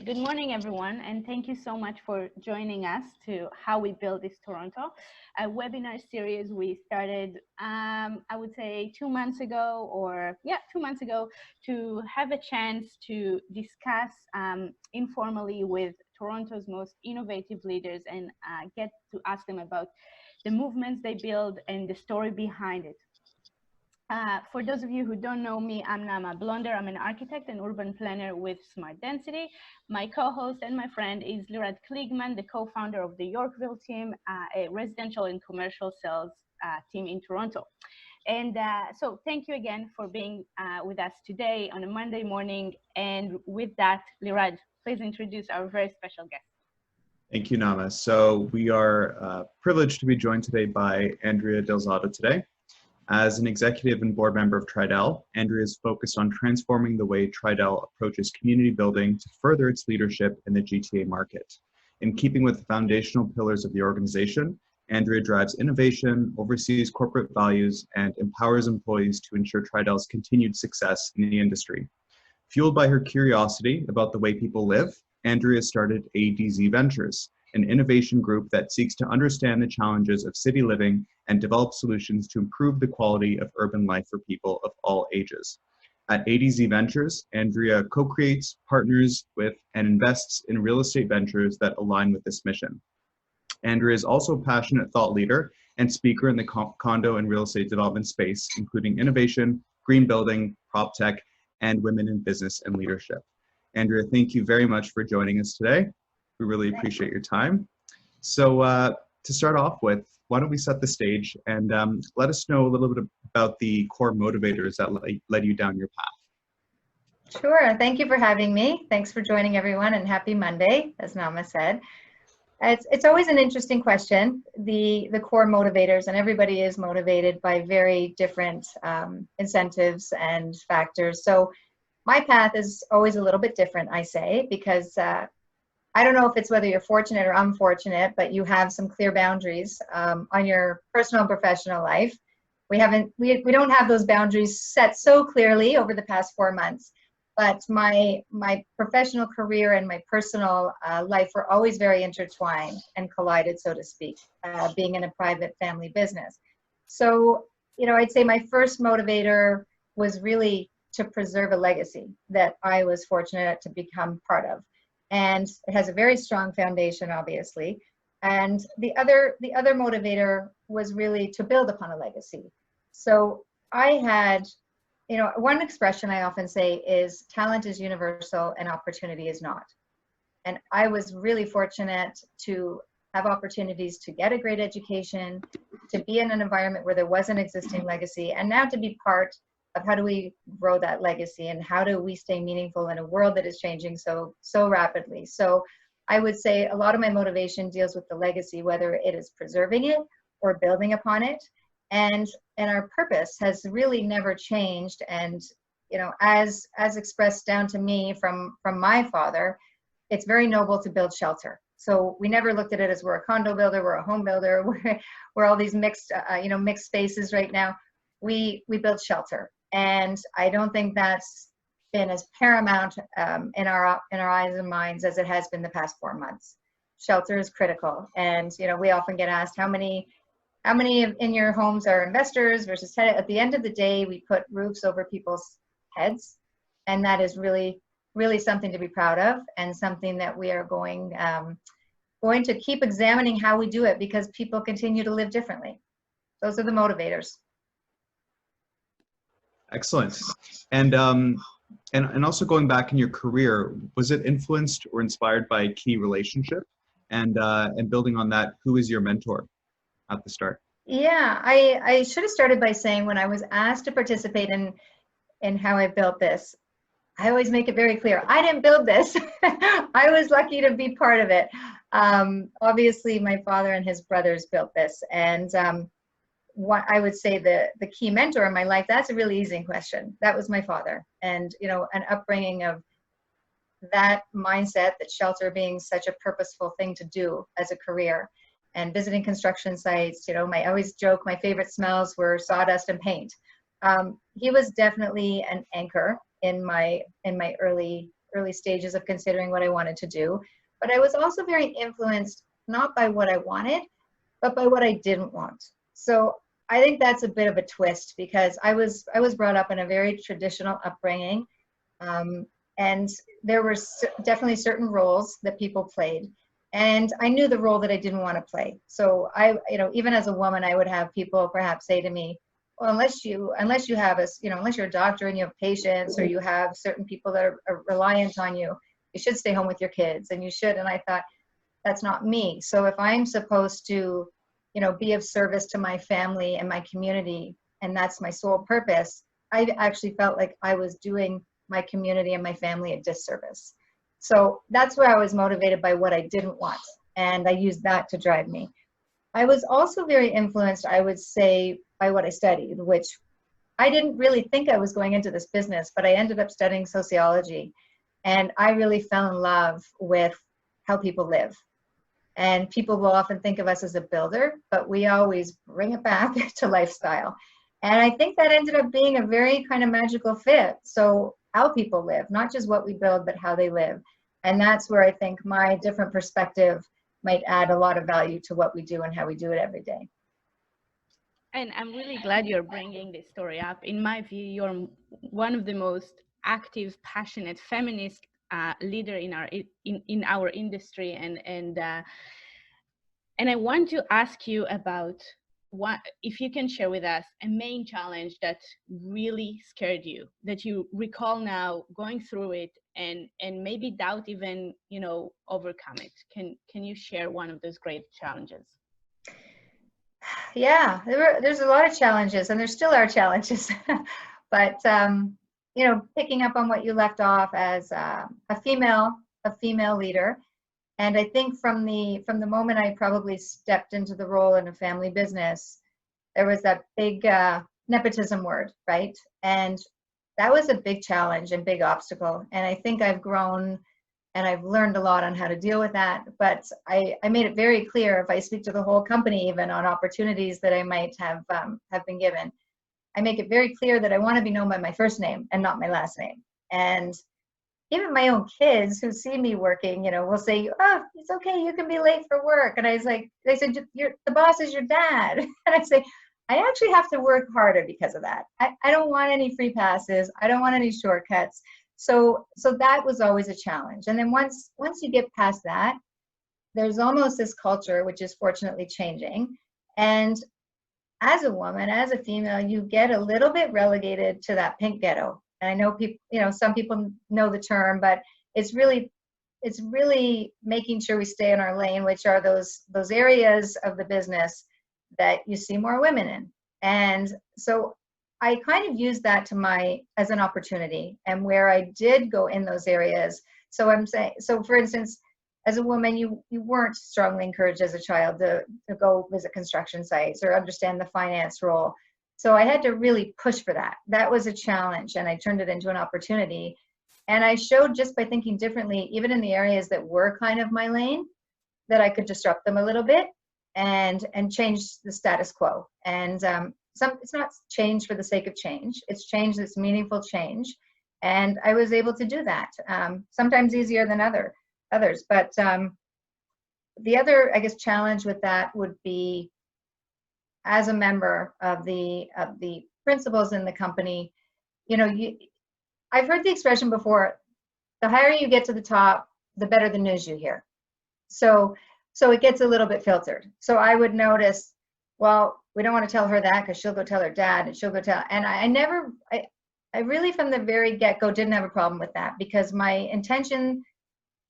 good morning, everyone, and thank you so much for joining us to How We Build This Toronto, a webinar series we started, I would say 2 months ago, or 2 months ago, to have a chance to discuss informally with Toronto's most innovative leaders and get to ask them about the movements they build and the story behind it. For those of you who don't know me, I'm Nama Blonder. I'm an architect and urban planner with Smart Density. My co-host and my friend is Lirad Kligman, the co-founder of the Yorkville team, a residential and commercial sales team in Toronto. And so thank you again for being with us today on a Monday morning. And with that, Lirad, please introduce our very special guest. Thank you, Nama. So we are privileged to be joined today by Andrea DelZotto today. As an executive and board member of Tridel, Andrea is focused on transforming the way Tridel approaches community building to further its leadership in the GTA market. In keeping with the foundational pillars of the organization, Andrea drives innovation, oversees corporate values, and empowers employees to ensure Tridel's continued success in the industry. Fueled by her curiosity about the way people live, Andrea started ADZ Ventures, an innovation group that seeks to understand the challenges of city living and develop solutions to improve the quality of urban life for people of all ages. At ADZ Ventures, Andrea co-creates, partners with, and invests in real estate ventures that align with this mission. Andrea is also a passionate thought leader and speaker in the condo and real estate development space, including innovation, green building, prop tech, and women in business and leadership. Andrea, thank you very much for joining us today. We really appreciate your time. So to start off with, why don't we set the stage and let us know a little bit about the core motivators that led you down your path. Sure, thank you for having me. Thanks for joining everyone, and happy Monday, as Nama said. It's always an interesting question, the core motivators, and everybody is motivated by very different incentives and factors. So my path is always a little bit different, I say, because I don't know if it's whether you're fortunate or unfortunate, but you have some clear boundaries on your personal and professional life. We don't have those boundaries set so clearly over the past 4 months, but my professional career and my personal life were always very intertwined and collided, so to speak, being in a private family business. So, I'd say my first motivator was really to preserve a legacy that I was fortunate to become part of. And it has a very strong foundation, obviously. And the other motivator was really to build upon a legacy. So I had, one expression I often say is talent is universal and opportunity is not. And I was really fortunate to have opportunities to get a great education, to be in an environment where there was an existing legacy, and now to be part of how do we grow that legacy and how do we stay meaningful in a world that is changing so rapidly. So I would say a lot of my motivation deals with the legacy, whether it is preserving it or building upon it. And our purpose has really never changed. And, as expressed down to me from my father, it's very noble to build shelter. So we never looked at it as we're a condo builder, we're a home builder, we're all these mixed spaces right now. We build shelter. And I don't think that's been as paramount in our eyes and minds as it has been the past 4 months. Shelter is critical. And, we often get asked how many in your homes are investors versus tenant. At the end of the day, we put roofs over people's heads. And that is really, really something to be proud of, and something that we are going to keep examining how we do it, because people continue to live differently. Those are the motivators. Excellent. And also going back in your career, was it influenced or inspired by a key relationship? And building on that, who is your mentor at the start? Yeah, I should have started by saying, when I was asked to participate in how I built this, I always make it very clear, I didn't build this. I was lucky to be part of it. Obviously, my father and his brothers built this. And what I would say the key mentor in my life, that's a really easy question. That was my father. And, an upbringing of that mindset, that shelter being such a purposeful thing to do as a career, and visiting construction sites. I always joke my favorite smells were sawdust and paint. He was definitely an anchor in my early early stages of considering what I wanted to do. But I was also very influenced not by what I wanted, but by what I didn't want. So I think that's a bit of a twist, because I was brought up in a very traditional upbringing, and there were definitely certain roles that people played, and I knew the role that I didn't want to play. So even as a woman, I would have people perhaps say to me, well, unless you have unless you're a doctor and you have patients, or you have certain people that are reliant on you, you should stay home with your kids, and you should. And I thought, that's not me. So if I'm supposed to, be of service to my family and my community, and that's my sole purpose, I actually felt like I was doing my community and my family a disservice. So that's where I was motivated by what I didn't want, and I used that to drive me. I was also very influenced, I would say, by what I studied, which I didn't really think I was going into this business, but I ended up studying sociology, and I really fell in love with how people live. And people will often think of us as a builder, but we always bring it back to lifestyle. And I think that ended up being a very kind of magical fit. So how people live, not just what we build, but how they live. And that's where I think my different perspective might add a lot of value to what we do and how we do it every day. And I'm really glad you're bringing this story up. In my view, you're one of the most active, passionate feminist leader in our industry, and I want to ask you about what, if you can share with us a main challenge that really scared you, that you recall now going through it, and maybe doubt even overcome it. Can you share one of those great challenges? Yeah, there's a lot of challenges, and there still are challenges. But picking up on what you left off as a female leader, and I think from the moment I probably stepped into the role in a family business, there was that big nepotism word, right? And that was a big challenge and big obstacle. And I think I've grown and I've learned a lot on how to deal with that. But I made it very clear, if I speak to the whole company, even on opportunities that I might have been given, I make it very clear that I want to be known by my first name and not my last name. And even my own kids who see me working, will say, oh, it's okay, you can be late for work. And they said, the boss is your dad. And I say, I actually have to work harder because of that. I don't want any free passes. I don't want any shortcuts. So that was always a challenge. And then once you get past that, there's almost this culture, which is fortunately changing. And as a woman, as a female, you get a little bit relegated to that pink ghetto. And I know people, some people know the term, but it's really making sure we stay in our lane, which are those areas of the business that you see more women in. And so I kind of used that as an opportunity, and where I did go in those areas. So for instance, as a woman, you weren't strongly encouraged as a child to go visit construction sites or understand the finance role. So I had to really push for that. That was a challenge, and I turned it into an opportunity. And I showed, just by thinking differently, even in the areas that were kind of my lane, that I could disrupt them a little bit and change the status quo. And it's not change for the sake of change. It's change that's meaningful change. And I was able to do that, sometimes easier than others. But the other, I guess, challenge with that would be, as a member of the principals in the company, I've heard the expression before, the higher you get to the top, the better the news you hear. So it gets a little bit filtered. So I would notice, well, we don't want to tell her that because she'll go tell her dad, and she'll go tell, and I really from the very get-go didn't have a problem with that, because my intention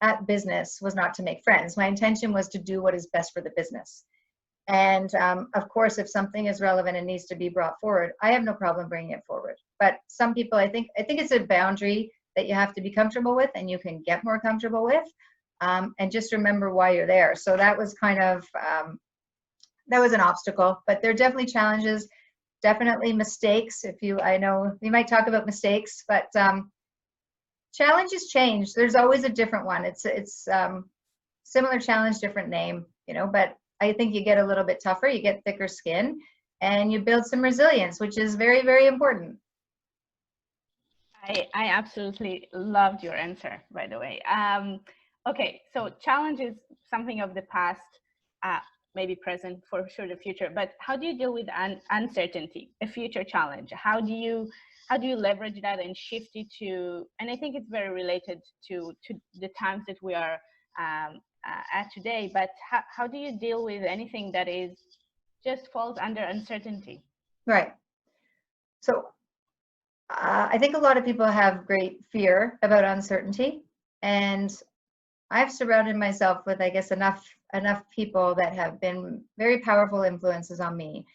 at business was not to make friends. My intention was to do what is best for the business. And of course, if something is relevant and needs to be brought forward, I have no problem bringing it forward. But some people, I think it's a boundary that you have to be comfortable with, and you can get more comfortable with, and just remember why you're there. So that was kind of, that was an obstacle, but there are definitely challenges, definitely mistakes. I know we might talk about mistakes, but challenges change. There's always a different one. It's similar challenge, different name, but I think you get a little bit tougher, you get thicker skin, and you build some resilience, which is very, very important. I absolutely loved your answer, by the way. Okay, so challenge is something of the past, uh, maybe present, for sure the future. But how do you deal with uncertainty, a future challenge? How do you leverage that and shift it to? And I think it's very related to the times that we are at today. But how do you deal with anything that is just falls under uncertainty? Right. So I think a lot of people have great fear about uncertainty, and I've surrounded myself with, I guess, enough people that have been very powerful influences on me.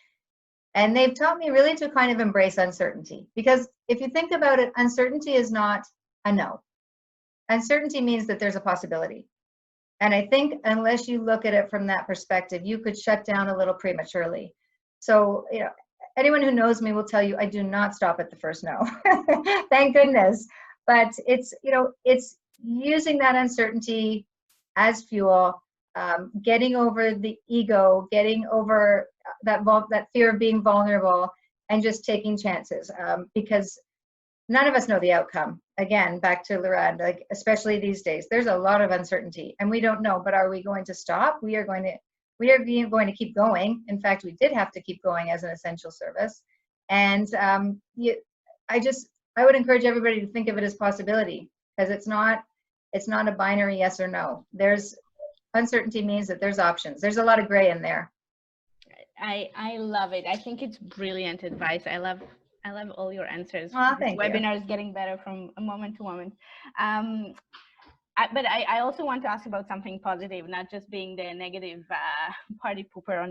And they've taught me really to kind of embrace uncertainty. Because if you think about it, uncertainty is not a no. Uncertainty means that there's a possibility. And I think unless you look at it from that perspective, you could shut down a little prematurely. So, anyone who knows me will tell you I do not stop at the first no. Thank goodness. But it's using that uncertainty as fuel, getting over the ego, getting over that fear of being vulnerable, and just taking chances, because none of us know the outcome. Again, back to Lorad, like especially these days, there's a lot of uncertainty, and we don't know. But are we going to stop? We are going to keep going. In fact, we did have to keep going as an essential service. And I would encourage everybody to think of it as possibility, because it's not a binary yes or no. There's uncertainty means that there's options. There's a lot of gray in there. I love it. I think it's brilliant advice. I love all your answers. Thank you. Webinar is getting better from a moment to moment. But I also want to ask about something positive, not just being the negative party pooper on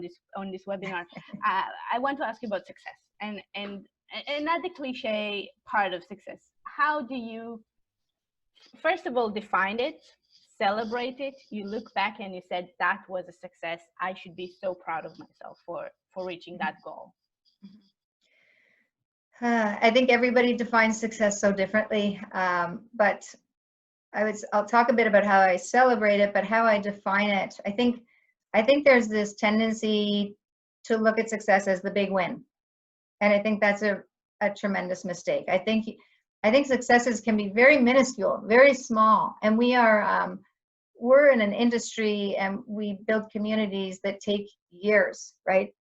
this webinar. I want to ask you about success and not the cliche part of success. How do you, first of all, define it, celebrate it? You look back and you said that was a success. I should be so proud of myself for reaching that goal. I think everybody defines success so differently, but I'll talk a bit about how I celebrate it, but how I define it. I think there's this tendency to look at success as the big win, and I think that's a tremendous mistake. I think successes can be very minuscule, very small, and we're in an industry and we build communities that take years, right?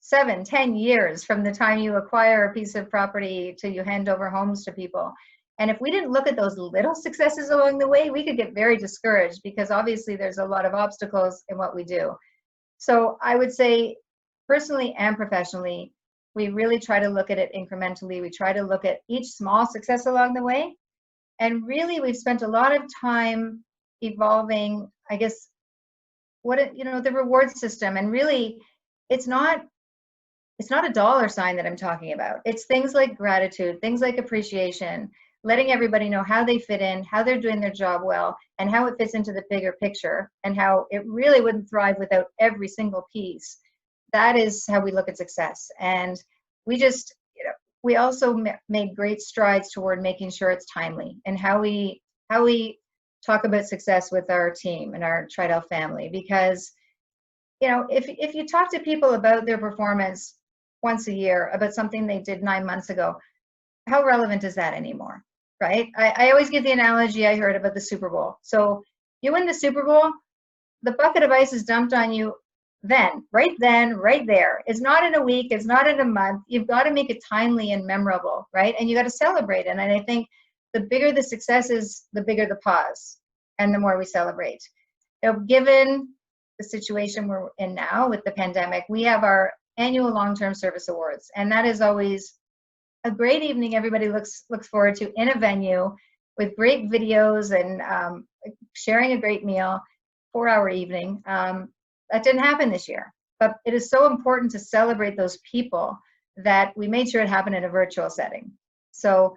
7-10 years from the time you acquire a piece of property to you hand over homes to people. And if we didn't look at those little successes along the way, we could get very discouraged, because obviously there's a lot of obstacles in what we do. So I would say, personally and professionally, we really try to look at it incrementally. We try to look at each small success along the way. And really, we've spent a lot of time evolving, I guess, the reward system. And really, it's not a dollar sign that I'm talking about. It's things like gratitude, things like appreciation, letting everybody know how they fit in, how they're doing their job well, and how it fits into the bigger picture, and how it really wouldn't thrive without every single piece. That is how we look at success. And we also made great strides toward making sure it's timely, and how we talk about success with our team and our Tridel family. Because if you talk to people about their performance once a year, about something they did 9 months ago, how relevant is that anymore, right? I always give the analogy I heard about the Super Bowl. So you win the Super Bowl, the bucket of ice is dumped on you right there. It's not in a week, it's not in a month. You've got to make it timely and memorable, right? And you got to celebrate it. And I think the bigger the success is, the bigger the pause, and the more we celebrate. Given the situation we're in now with the pandemic, we have our annual long-term service awards, and that is always a great evening everybody looks forward to in a venue, with great videos and sharing a great meal, 4-hour evening. That didn't happen this year, but it is so important to celebrate those people that we made sure it happened in a virtual setting. So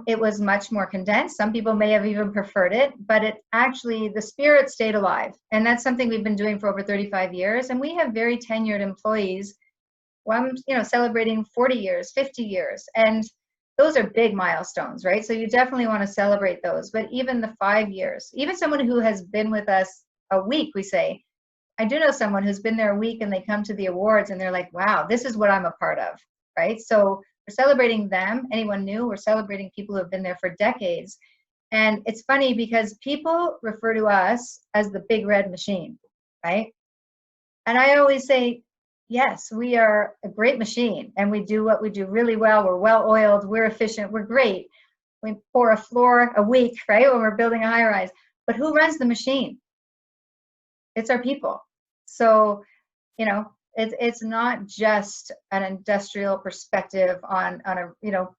it was much more condensed. Some people may have even preferred it, but the spirit stayed alive. And that's something we've been doing for over 35 years. And we have very tenured employees, celebrating 40 years, 50 years. And those are big milestones, right? So you definitely want to celebrate those. But even the 5 years, even someone who has been with us a week, we say, I do know someone who's been there a week and they come to the awards and they're like, wow, this is what I'm a part of, right? So celebrating them, anyone new. We're celebrating people who have been there for decades. And it's funny because people refer to us as the big red machine, right? And I always say, yes, we are a great machine and we do what we do really well. We're well oiled, we're efficient, we're great. We pour a floor a week, right, when we're building a high rise. But who runs the machine? It's our people. So, you know, it's not just an industrial perspective on a, you know,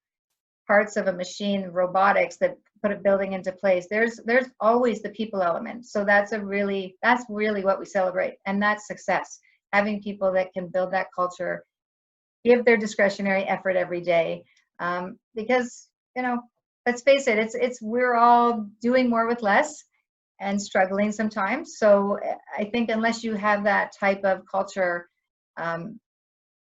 parts of a machine, robotics that put a building into place. There's always the people element. So that's really what we celebrate, and that's success. Having people that can build that culture, give their discretionary effort every day, because, you know, let's face it, it's we're all doing more with less and struggling sometimes. So I think unless you have that type of culture,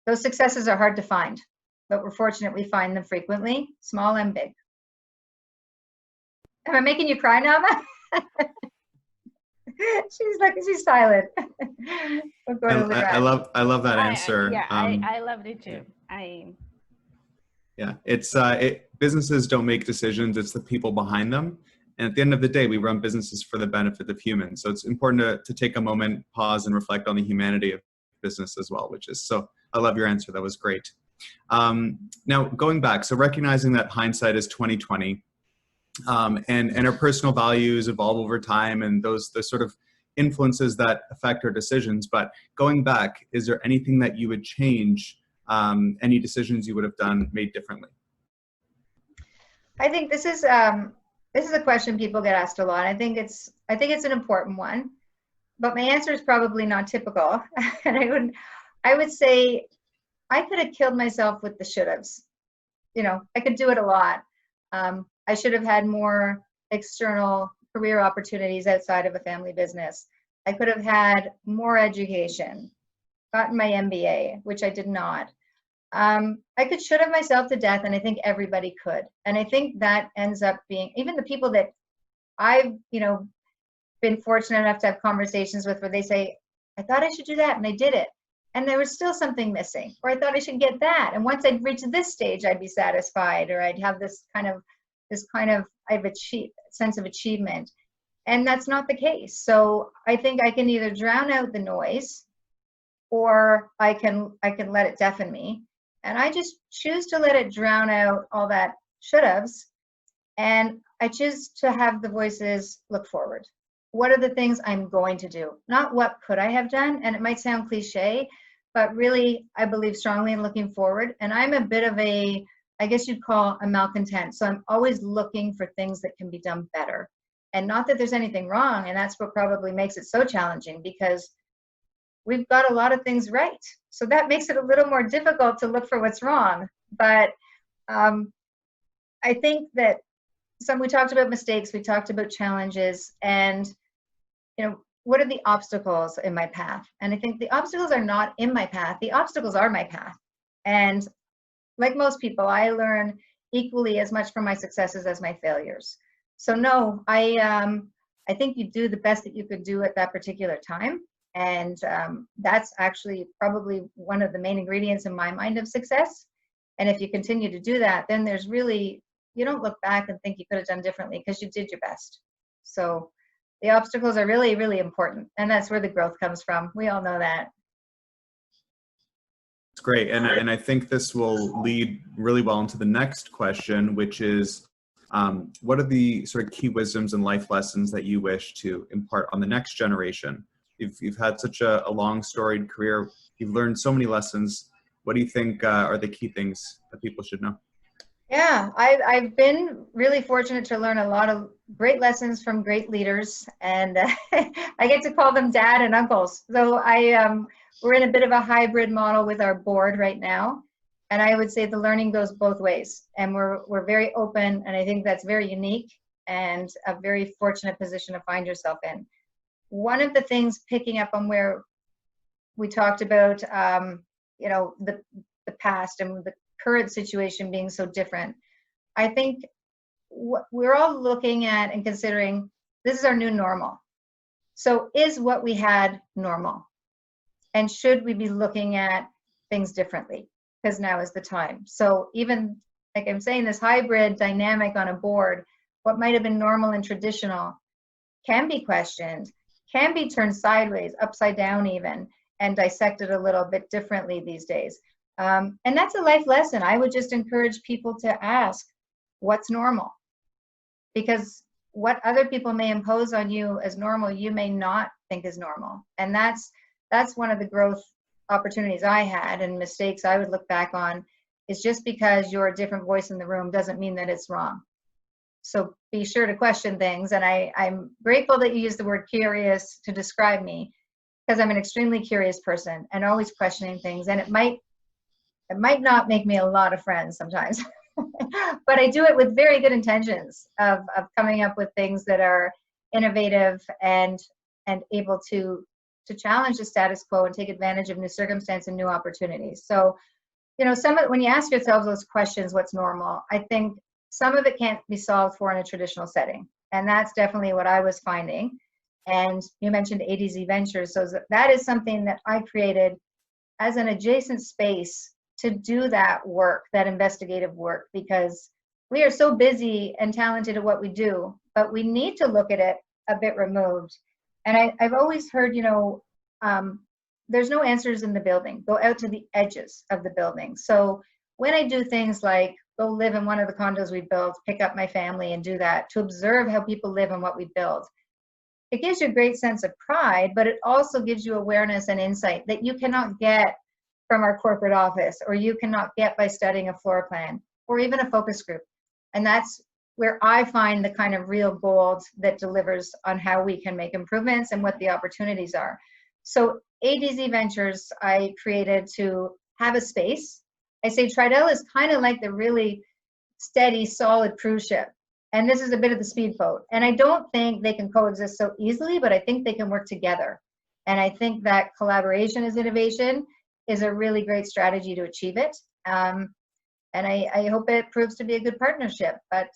those successes are hard to find. But we're fortunate we find them frequently, small and big. Am I making you cry, Nama? She's silent. I love that answer. I loved it too. Yeah, it's businesses don't make decisions, it's the people behind them. And at the end of the day, we run businesses for the benefit of humans. So it's important to take a moment, pause, and reflect on the humanity of business as well, so I love your answer. That was great. Now, going back, so recognizing that hindsight is 2020, and our personal values evolve over time, and those sort of influences that affect our decisions. But going back, is there anything that you would change, any decisions you would have made differently? I think this is a question people get asked a lot. I think it's an important one, but my answer is probably not typical. And I would say I could have killed myself with the should haves. You know, I could do it a lot. I should have had more external career opportunities outside of a family business. I could have had more education, gotten my MBA, which I did not. I should have myself to death, and I think everybody could. And I think that ends up being, even the people that I've, you know, been fortunate enough to have conversations with, where they say, I thought I should do that, and I did it. And there was still something missing, or I thought I should get that. And once I'd reached this stage, I'd be satisfied, or I'd have this kind of I've achieved sense of achievement. And that's not the case. So I think I can either drown out the noise, or I can let it deafen me. And I just choose to let it drown out all that should haves. And I choose to have the voices look forward. What are the things I'm going to do? Not what could I have done? And it might sound cliche, but really, I believe strongly in looking forward. And I'm a bit of a, I guess you'd call a malcontent. So I'm always looking for things that can be done better. And not that there's anything wrong. And that's what probably makes it so challenging, because we've got a lot of things right. So that makes it a little more difficult to look for what's wrong. But I think that we talked about mistakes, we talked about challenges, and, you know, what are the obstacles in my path? And I think the obstacles are not in my path. The obstacles are my path. And like most people, I learn equally as much from my successes as my failures. So no, I think you do the best that you could do at that particular time. And that's actually probably one of the main ingredients in my mind of success. And if you continue to do that, then there's really, you don't look back and think you could have done differently, because you did your best. So the obstacles are really, really important. And that's where the growth comes from. We all know that. It's great. And I think this will lead really well into the next question, which is, what are the sort of key wisdoms and life lessons that you wish to impart on the next generation? You've had such a long storied career. You've learned so many lessons. What do you think are the key things that people should know? Yeah, I've been really fortunate to learn a lot of great lessons from great leaders, and I get to call them dad and uncles. So we're in a bit of a hybrid model with our board right now, and I would say the learning goes both ways, and we're very open, and I think that's very unique and a very fortunate position to find yourself in. One of the things, picking up on where we talked about, you know, the past and the current situation being so different, I think we're all looking at and considering this is our new normal. So is what we had normal? And should we be looking at things differently? because now is the time. So even like I'm saying, this hybrid dynamic on a board, what might have been normal and traditional can be questioned, can be turned sideways, upside down even, and dissected a little bit differently these days. And that's a life lesson. I would just encourage people to ask, what's normal? Because what other people may impose on you as normal, you may not think is normal. And that's one of the growth opportunities I had and mistakes I would look back on, is just because you're a different voice in the room doesn't mean that it's wrong. So be sure to question things. And I'm grateful that you used the word curious to describe me, because I'm an extremely curious person and always questioning things. And it might not make me a lot of friends sometimes, but I do it with very good intentions of coming up with things that are innovative and able to challenge the status quo and take advantage of new circumstances and new opportunities. So, when you ask yourselves those questions, what's normal? I think some of it can't be solved for in a traditional setting. And that's definitely what I was finding. And you mentioned ADZ Ventures. So that is something that I created as an adjacent space to do that work, that investigative work, because we are so busy and talented at what we do, but we need to look at it a bit removed. And I've always heard, there's no answers in the building. Go out to the edges of the building. So when I do things like go live in one of the condos we built, pick up my family and do that, to observe how people live and what we build, it gives you a great sense of pride, but it also gives you awareness and insight that you cannot get from our corporate office, or you cannot get by studying a floor plan or even a focus group. And that's where I find the kind of real gold that delivers on how we can make improvements and what the opportunities are. So ADZ Ventures, I created to have a space. I say Tridel is kind of like the really steady, solid cruise ship. And this is a bit of the speedboat. And I don't think they can coexist so easily, but I think they can work together. And I think that collaboration is innovation is a really great strategy to achieve it. And I hope it proves to be a good partnership. But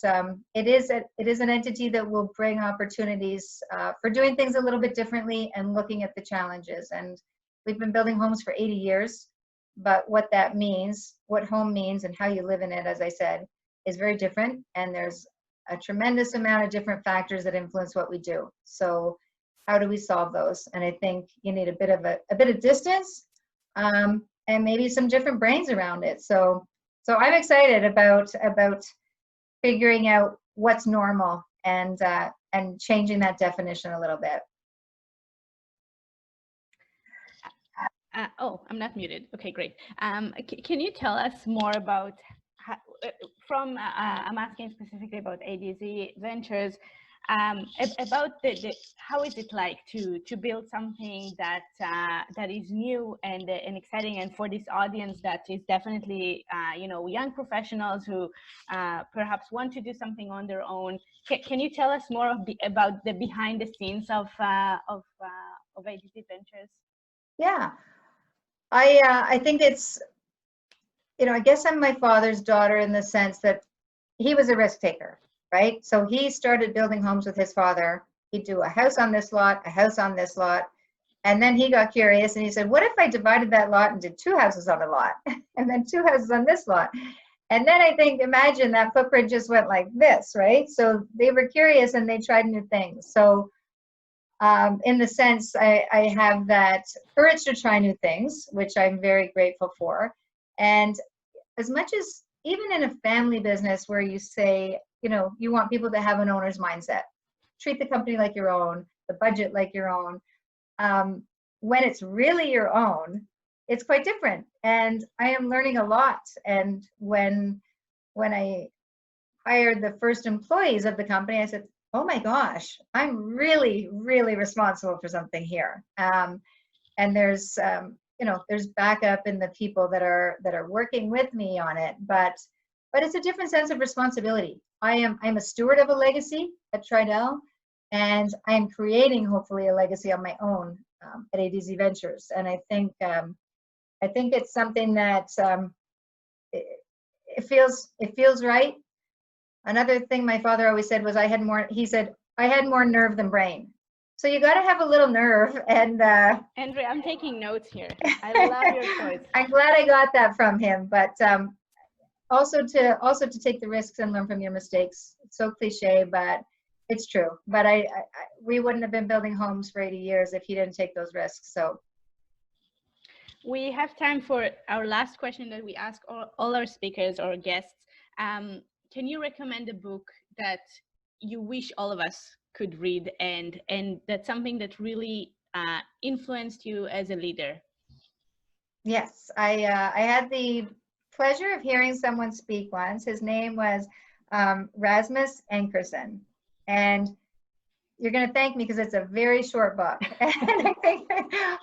it is an entity that will bring opportunities for doing things a little bit differently and looking at the challenges. And we've been building homes for 80 years, but what that means, what home means and how you live in it, as I said, is very different. And there's a tremendous amount of different factors that influence what we do. So how do we solve those? And I think you need a bit of distance and maybe some different brains around it. So I'm excited about figuring out what's normal and changing that definition a little bit. I'm not muted. Okay, great. Can you tell us more about how, I'm asking specifically about ADZ Ventures, about how is it like to build something that is new and exciting, and for this audience that is definitely young professionals who perhaps want to do something on their own. Can you tell us more about the behind the scenes of ADZ Ventures? Yeah, I think it's, I guess I'm my father's daughter in the sense that he was a risk taker. Right? So he started building homes with his father. He'd do a house on this lot, a house on this lot. And then he got curious and he said, what if I divided that lot and did 2 houses on a lot and then 2 houses on this lot? And then I think, imagine that footprint just went like this, right? So they were curious and they tried new things. So in the sense, I have that courage to try new things, which I'm very grateful for. And as much as even in a family business where you say, you want people to have an owner's mindset, treat the company like your own, the budget like your own. When it's really your own, it's quite different. And I am learning a lot. And when I hired the first employees of the company, I said, oh my gosh, I'm really, really responsible for something here. And there's, there's backup in the people that are working with me on it, but it's a different sense of responsibility. I'm a steward of a legacy at Tridel, and I'm creating hopefully a legacy on my own at ADZ Ventures. And I think it's something that it feels right. Another thing my father always said was I had more nerve than brain. So you got to have a little nerve. And Andrea, I'm taking notes here. I love your choice. I'm glad I got that from him. But also to take the risks and learn from your mistakes. It's so cliche, but it's true. But we wouldn't have been building homes for 80 years if he didn't take those risks. So we have time for our last question that we ask all our speakers or guests. Can you recommend a book that you wish all of us could read, and that's something that really influenced you as a leader? Yes, I had the pleasure of hearing someone speak once. His name was Rasmus Ankerson, and you're going to thank me because it's a very short book. And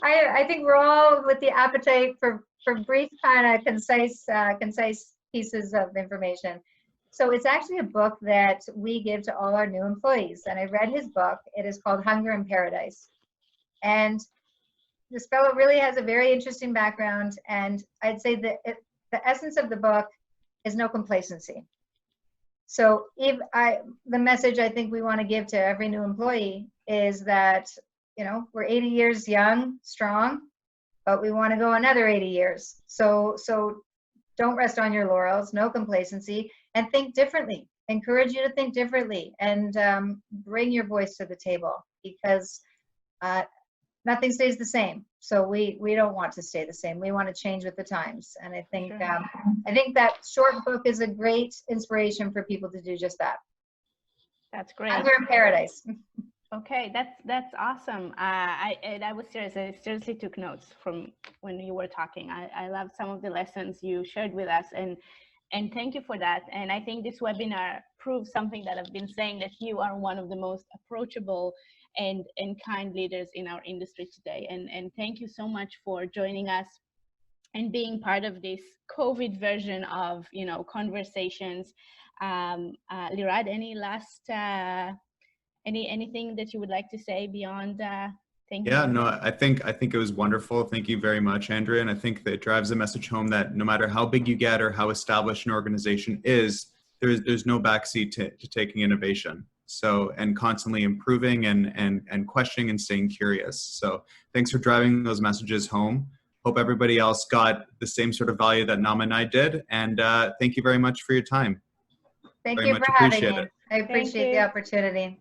I think we're all with the appetite for brief, kind of concise pieces of information. So it's actually a book that we give to all our new employees. And I read his book. It is called Hunger in Paradise. And this fellow really has a very interesting background. And I'd say that the essence of the book is no complacency. So the message I think we want to give to every new employee is that, we're 80 years young, strong, but we want to go another 80 years. So don't rest on your laurels, no complacency, and think differently. Encourage you to think differently and bring your voice to the table, because nothing stays the same. So we don't want to stay the same. We want to change with the times. And I think I think that short book is a great inspiration for people to do just that. That's great. Hunger in Paradise. Okay, that's awesome. I was serious. I seriously took notes from when you were talking. I love some of the lessons you shared with us, and thank you for that. And I think this webinar proves something that I've been saying, that you are one of the most approachable and kind leaders in our industry today. And thank you so much for joining us and being part of this COVID version of conversations. Lirad, any last anything that you would like to say beyond thank you? Yeah, no, I think it was wonderful. Thank you very much, Andrea. And I think that it drives the message home that no matter how big you get or how established an organization is, there's no backseat to taking innovation. So, and constantly improving and questioning and staying curious. So thanks for driving those messages home. Hope everybody else got the same sort of value that Nama and I did. And thank you very much for your time. Thank you for having me. I appreciate the opportunity.